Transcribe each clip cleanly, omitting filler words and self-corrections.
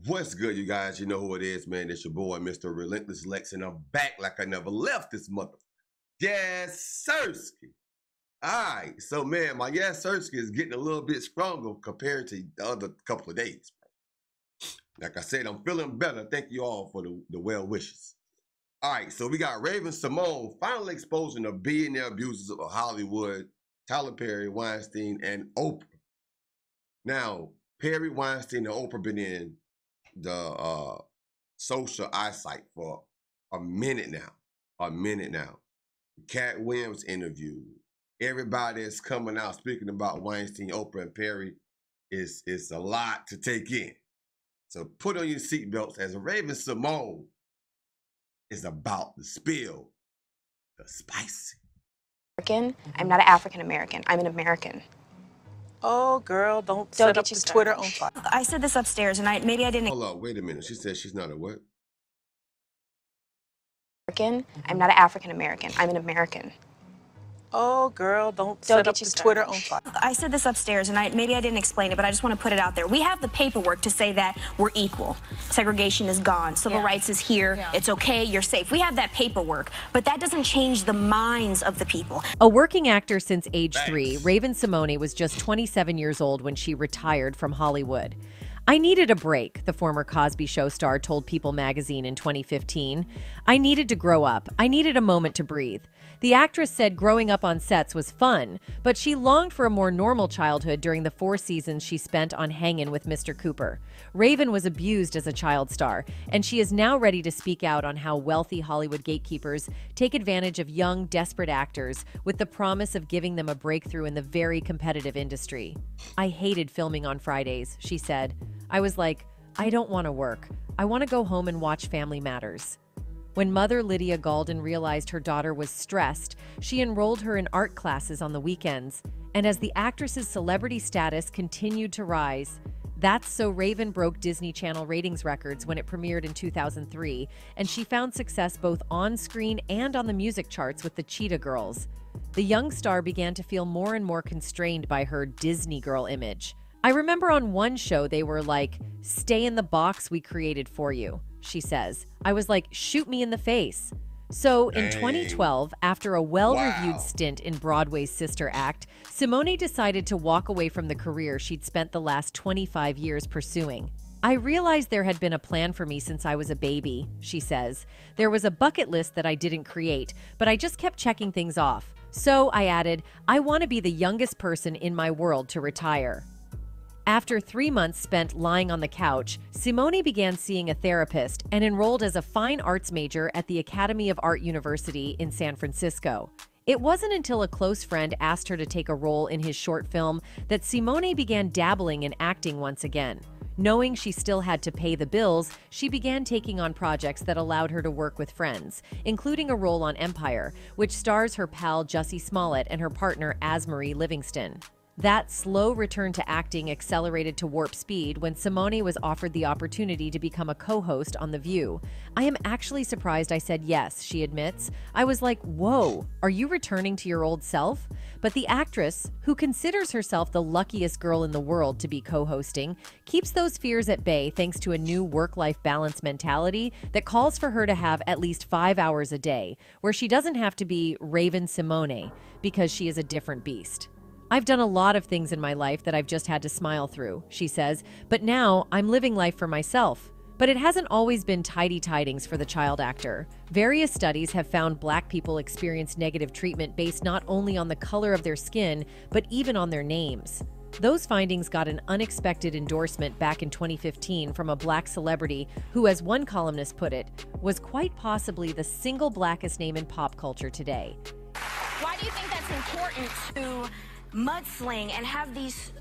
What's good, you guys? You know who it is, man. It's your boy, Mr. Relentless Lex, and I'm back like I never left this mother. Yes, Sirski. All right, so man, my yes, Sirski is getting a little bit stronger compared to the other couple of days. Like I said, I'm feeling better. Thank you all for the well wishes. All right, so we got Raven Symone finally exposing the billionaire abusers of Hollywood, Tyler Perry, Weinstein, and Oprah. Now, Perry, Weinstein, and Oprah been in the social eyesight for a minute now. Cat Williams interview. Everybody is coming out speaking about Weinstein, Oprah, and Perry. It's a lot to take in. So put on your seatbelts as Raven Symone is about to spill the spicy. I'm not an African American. I'm an American. Oh, girl, don't set up the Twitter on fire. I said this upstairs, and maybe I didn't. Hold on, wait a minute. She said she's not a what? I'm not an African American. I'm an American. Oh, girl, don't set up the Twitter on fire. I said this upstairs, and maybe I didn't explain it, but I just want to put it out there. We have the paperwork to say that we're equal. Segregation is gone. Civil rights is here. It's okay. You're safe. We have that paperwork, but that doesn't change the minds of the people. A working actor since age 3, Raven Symone was just 27 years old when she retired from Hollywood. I needed a break, the former Cosby Show star told People magazine in 2015. I needed to grow up. I needed a moment to breathe. The actress said growing up on sets was fun, but she longed for a more normal childhood during the 4 seasons she spent on Hangin' with Mr. Cooper. Raven was abused as a child star, and she is now ready to speak out on how wealthy Hollywood gatekeepers take advantage of young, desperate actors with the promise of giving them a breakthrough in the very competitive industry. I hated filming on Fridays, she said. I was like, I don't want to work. I want to go home and watch Family Matters. When mother Lydia Galden realized her daughter was stressed, she enrolled her in art classes on the weekends. And as the actress's celebrity status continued to rise, That's So Raven broke Disney Channel ratings records when it premiered in 2003, and she found success both on screen and on the music charts with the Cheetah Girls. The young star began to feel more and more constrained by her Disney girl image. I remember on one show they were like, "Stay in the box we created for you," she says. I was like, shoot me in the face. So in 2012, after a well-reviewed stint in Broadway's Sister Act, Symone decided to walk away from the career she'd spent the last 25 years pursuing. I realized there had been a plan for me since I was a baby, she says. There was a bucket list that I didn't create, but I just kept checking things off. So I added, I want to be the youngest person in my world to retire. After 3 months spent lying on the couch, Symone began seeing a therapist and enrolled as a fine arts major at the Academy of Art University in San Francisco. It wasn't until a close friend asked her to take a role in his short film that Symone began dabbling in acting once again. Knowing she still had to pay the bills, she began taking on projects that allowed her to work with friends, including a role on Empire, which stars her pal Jussie Smollett and her partner Asmarie Livingston. That slow return to acting accelerated to warp speed when Symone was offered the opportunity to become a co-host on The View. I am actually surprised I said yes, she admits. I was like, whoa, are you returning to your old self? But the actress, who considers herself the luckiest girl in the world to be co-hosting, keeps those fears at bay thanks to a new work-life balance mentality that calls for her to have at least 5 hours a day, where she doesn't have to be Raven Symone because she is a different beast. I've done a lot of things in my life that I've just had to smile through, she says, but now I'm living life for myself. But it hasn't always been tidy tidings for the child actor. Various studies have found Black people experience negative treatment based not only on the color of their skin, but even on their names. Those findings got an unexpected endorsement back in 2015 from a Black celebrity who, as one columnist put it, was quite possibly the single Blackest name in pop culture today. Why do you think that's important to mudsling and have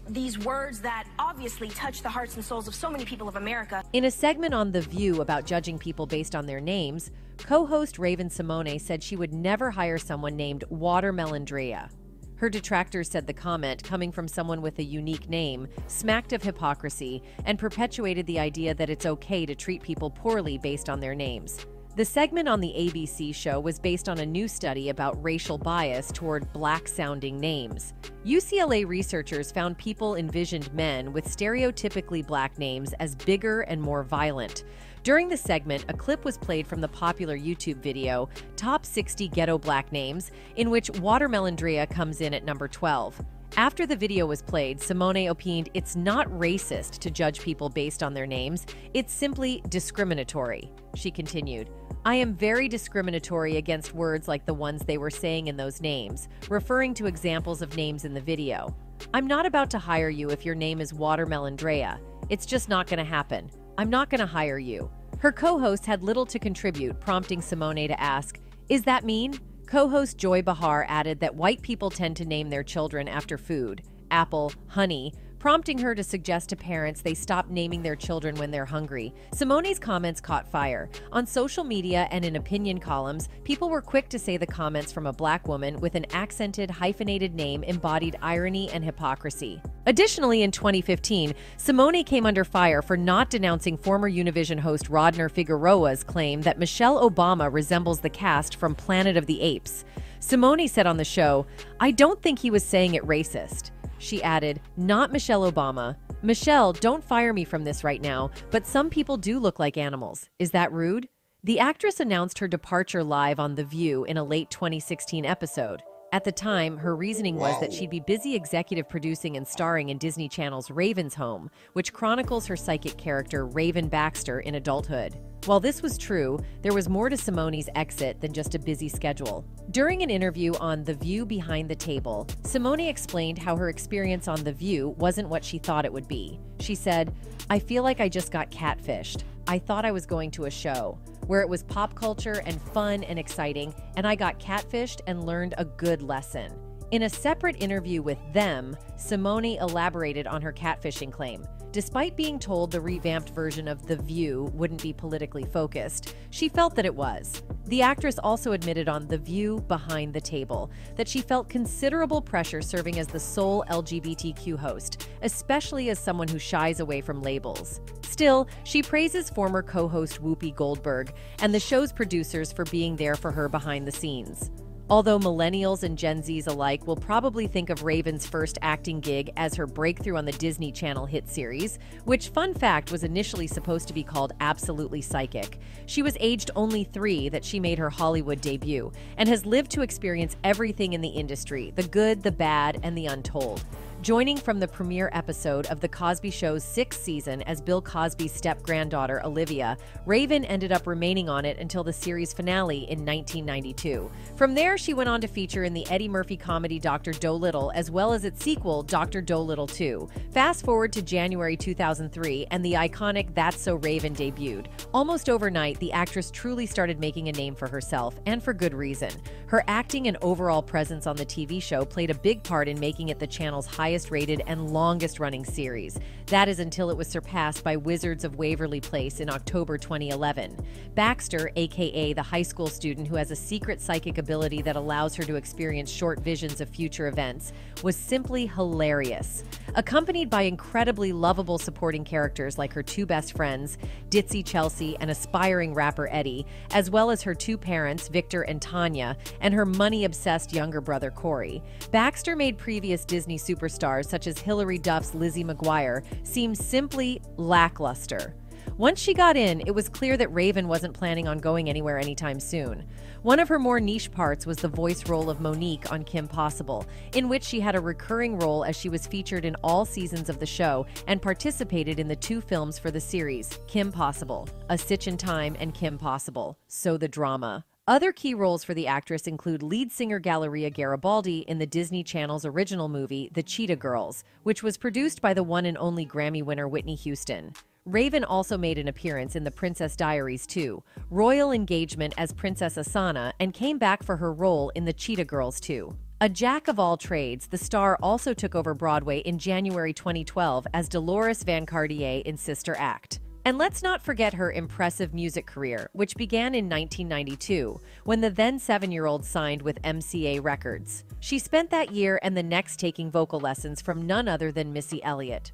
these words that obviously touch the hearts and souls of so many people of America? In a segment on The View about judging people based on their names, co-host Raven Symone said she would never hire someone named Watermelondrea. Her detractors said the comment, coming from someone with a unique name, smacked of hypocrisy and perpetuated the idea that it's okay to treat people poorly based on their names. The segment on the ABC show was based on a new study about racial bias toward black-sounding names. UCLA researchers found people envisioned men with stereotypically black names as bigger and more violent. During the segment, a clip was played from the popular YouTube video, Top 60 Ghetto Black Names, in which Watermelon Drea comes in at number 12. After the video was played, Symone opined it's not racist to judge people based on their names, it's simply discriminatory. She continued, "I am very discriminatory against words like the ones they were saying in those names, referring to examples of names in the video. I'm not about to hire you if your name is Watermelon Drea. It's just not going to happen. I'm not going to hire you." Her co-host had little to contribute, prompting Symone to ask, "Is that mean?" Co-host Joy Behar added that white people tend to name their children after food, apple, honey, prompting her to suggest to parents they stop naming their children when they're hungry. Symone's comments caught fire. On social media and in opinion columns, people were quick to say the comments from a black woman with an accented, hyphenated name embodied irony and hypocrisy. Additionally, in 2015, Symone came under fire for not denouncing former Univision host Rodner Figueroa's claim that Michelle Obama resembles the cast from Planet of the Apes. Symone said on the show, "I don't think he was saying it racist." She added, "Not Michelle Obama. Michelle, don't fire me from this right now, but some people do look like animals. Is that rude?" The actress announced her departure live on The View in a late 2016 episode. At the time, her reasoning was that she'd be busy executive producing and starring in Disney Channel's Raven's Home, which chronicles her psychic character Raven Baxter in adulthood. While this was true, there was more to Symone's exit than just a busy schedule. During an interview on The View Behind the Table, Symone explained how her experience on The View wasn't what she thought it would be. She said, "I feel like I just got catfished. I thought I was going to a show where it was pop culture and fun and exciting, and I got catfished and learned a good lesson." In a separate interview with Them, Symone elaborated on her catfishing claim. Despite being told the revamped version of The View wouldn't be politically focused, she felt that it was. The actress also admitted on The View Behind the Table that she felt considerable pressure serving as the sole LGBTQ host, especially as someone who shies away from labels. Still, she praises former co-host Whoopi Goldberg and the show's producers for being there for her behind the scenes. Although millennials and Gen Zs alike will probably think of Raven's first acting gig as her breakthrough on the Disney Channel hit series, which, fun fact, was initially supposed to be called Absolutely Psychic. She was aged only 3 that she made her Hollywood debut, and has lived to experience everything in the industry, the good, the bad, and the untold. Joining from the premiere episode of The Cosby Show's 6th season as Bill Cosby's step-granddaughter, Olivia, Raven ended up remaining on it until the series finale in 1992. From there, she went on to feature in the Eddie Murphy comedy Dr. Dolittle, as well as its sequel, Dr. Dolittle 2. Fast forward to January 2003, and the iconic That's So Raven debuted. Almost overnight, the actress truly started making a name for herself, and for good reason. Her acting and overall presence on the TV show played a big part in making it the channel's highest-rated and longest-running series. That is until it was surpassed by Wizards of Waverly Place in October 2011. Baxter, aka the high school student who has a secret psychic ability that allows her to experience short visions of future events, was simply hilarious. Accompanied by incredibly lovable supporting characters like her 2 best friends, Ditzy Chelsea and aspiring rapper Eddie, as well as her 2 parents, Victor and Tanya, and her money-obsessed younger brother Corey. Baxter made previous Disney superstars such as Hilary Duff's Lizzie McGuire seem simply lackluster. Once she got in, it was clear that Raven wasn't planning on going anywhere anytime soon. One of her more niche parts was the voice role of Monique on Kim Possible, in which she had a recurring role as she was featured in all seasons of the show and participated in the 2 films for the series, Kim Possible, A Stitch in Time, and Kim Possible, So the Drama. Other key roles for the actress include lead singer Galleria Garibaldi in the Disney Channel's original movie, The Cheetah Girls, which was produced by the one and only Grammy winner Whitney Houston. Raven also made an appearance in The Princess Diaries 2, royal engagement as Princess Asana, and came back for her role in The Cheetah Girls 2. A jack of all trades, the star also took over Broadway in January 2012 as Dolores Van Cartier in Sister Act. And let's not forget her impressive music career, which began in 1992, when the then 7-year-old signed with MCA Records. She spent that year and the next taking vocal lessons from none other than Missy Elliott.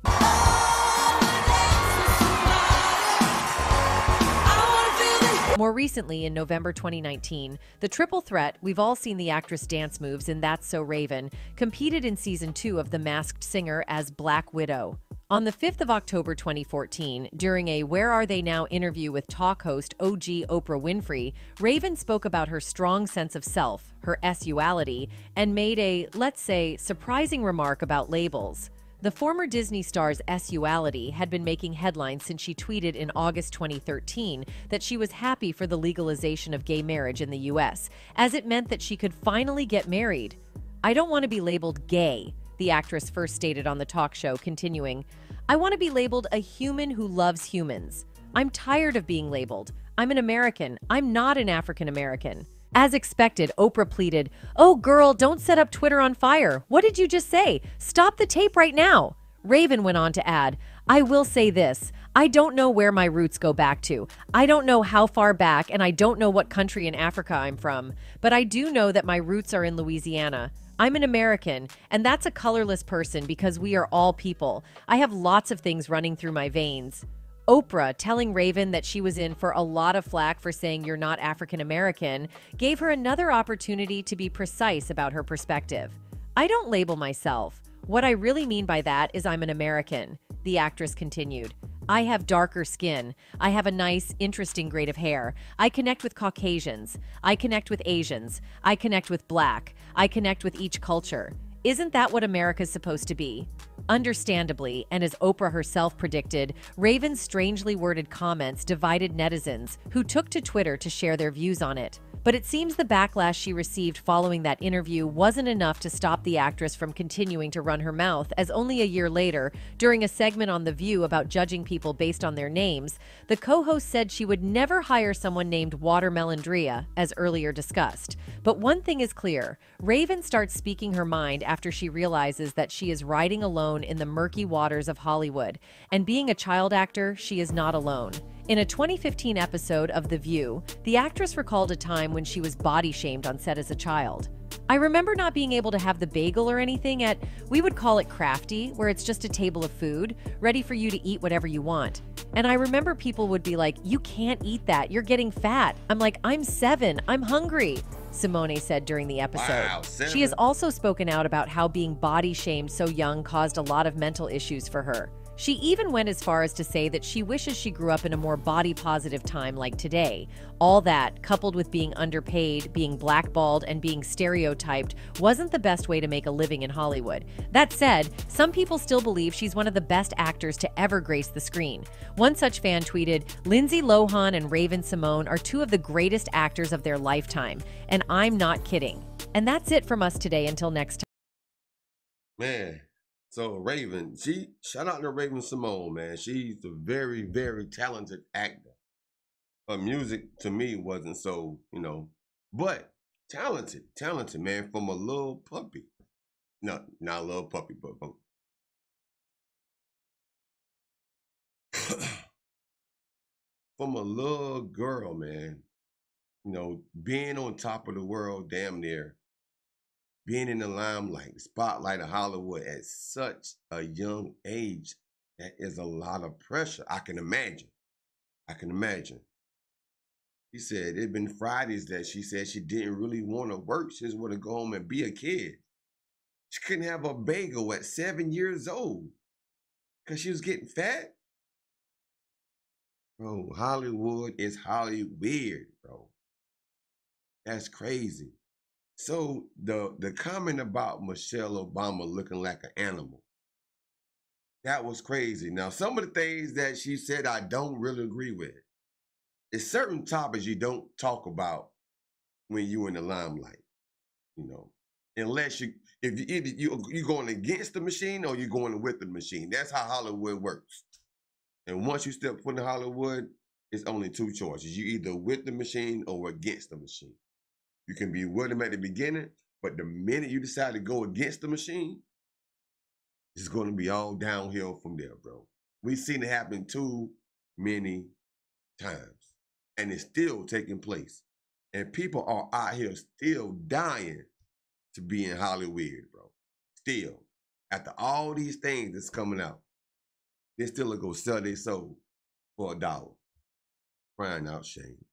More recently, in November 2019, the triple threat, we've all seen the actress dance moves in That's So Raven, competed in season 2 of The Masked Singer as Black Widow. On the 5th of October 2014, during a Where Are They Now interview with talk host OG Oprah Winfrey, Raven spoke about her strong sense of self, her S-uality, and made a, let's say, surprising remark about labels. The former Disney star's S-uality had been making headlines since she tweeted in August 2013 that she was happy for the legalization of gay marriage in the US, as it meant that she could finally get married. "I don't want to be labeled gay," the actress first stated on the talk show, continuing, "I want to be labeled a human who loves humans. I'm tired of being labeled. I'm an American. I'm not an African American." As expected, Oprah pleaded, "Oh, girl, don't set up Twitter on fire. What did you just say? Stop the tape right now." Raven went on to add, "I will say this. I don't know where my roots go back to. I don't know how far back, and I don't know what country in Africa I'm from. But I do know that my roots are in Louisiana. I'm an American, and that's a colorless person because we are all people. I have lots of things running through my veins." Oprah, telling Raven that she was in for a lot of flack for saying you're not African American, gave her another opportunity to be precise about her perspective. "I don't label myself. What I really mean by that is I'm an American," the actress continued. "I have darker skin. I have a nice, interesting grade of hair. I connect with Caucasians. I connect with Asians. I connect with Black. I connect with each culture. Isn't that what America's supposed to be?" Understandably, and as Oprah herself predicted, Raven's strangely worded comments divided netizens, who took to Twitter to share their views on it. But it seems the backlash she received following that interview wasn't enough to stop the actress from continuing to run her mouth, as only a year later, during a segment on The View about judging people based on their names, the co-host said she would never hire someone named Watermelondria, as earlier discussed. But one thing is clear, Raven starts speaking her mind after she realizes that she is riding alone in the murky waters of Hollywood, and being a child actor, she is not alone. In a 2015 episode of The View, the actress recalled a time when she was body-shamed on set as a child. "I remember not being able to have the bagel or anything at, we would call it crafty, where it's just a table of food, ready for you to eat whatever you want. And I remember people would be like, 'You can't eat that, you're getting fat.' I'm like, 'I'm 7, I'm hungry,'" Symone said during the episode. Wow, 7. She has also spoken out about how being body-shamed so young caused a lot of mental issues for her. She even went as far as to say that she wishes she grew up in a more body-positive time like today. All that, coupled with being underpaid, being blackballed, and being stereotyped, wasn't the best way to make a living in Hollywood. That said, some people still believe she's one of the best actors to ever grace the screen. One such fan tweeted, "Lindsay Lohan and Raven Symone are two of the greatest actors of their lifetime, and I'm not kidding." And that's it from us today. Until next time. Man, so Raven, shout out to Raven Symone, man. She's a very, very talented actor. Her music to me wasn't so, but talented, man, from a little puppy. No, not a little puppy, but from a little girl, man. Being on top of the world, damn near. Being in the limelight, the spotlight of Hollywood at such a young age, that is a lot of pressure. I can imagine. She said it'd been Fridays that she said she didn't really want to work. She just want to go home and be a kid. She couldn't have a bagel at 7 years old because she was getting fat. Bro, Hollywood is Hollyweird, bro. That's crazy. So the comment about Michelle Obama looking like an animal, that was crazy. Now, some of the things that she said I don't really agree with. It's certain topics you don't talk about when you're in the limelight, unless you're going against the machine or you're going with the machine. That's how Hollywood works. And once you step foot in Hollywood, it's only two choices. You're either with the machine or against the machine. You can be with them at the beginning, but the minute you decide to go against the machine, it's going to be all downhill from there, bro. We've seen it happen too many times, and it's still taking place. And people are out here still dying to be in Hollywood, bro. Still. After all these things that's coming out, they still go sell their soul for $1. Crying out shame.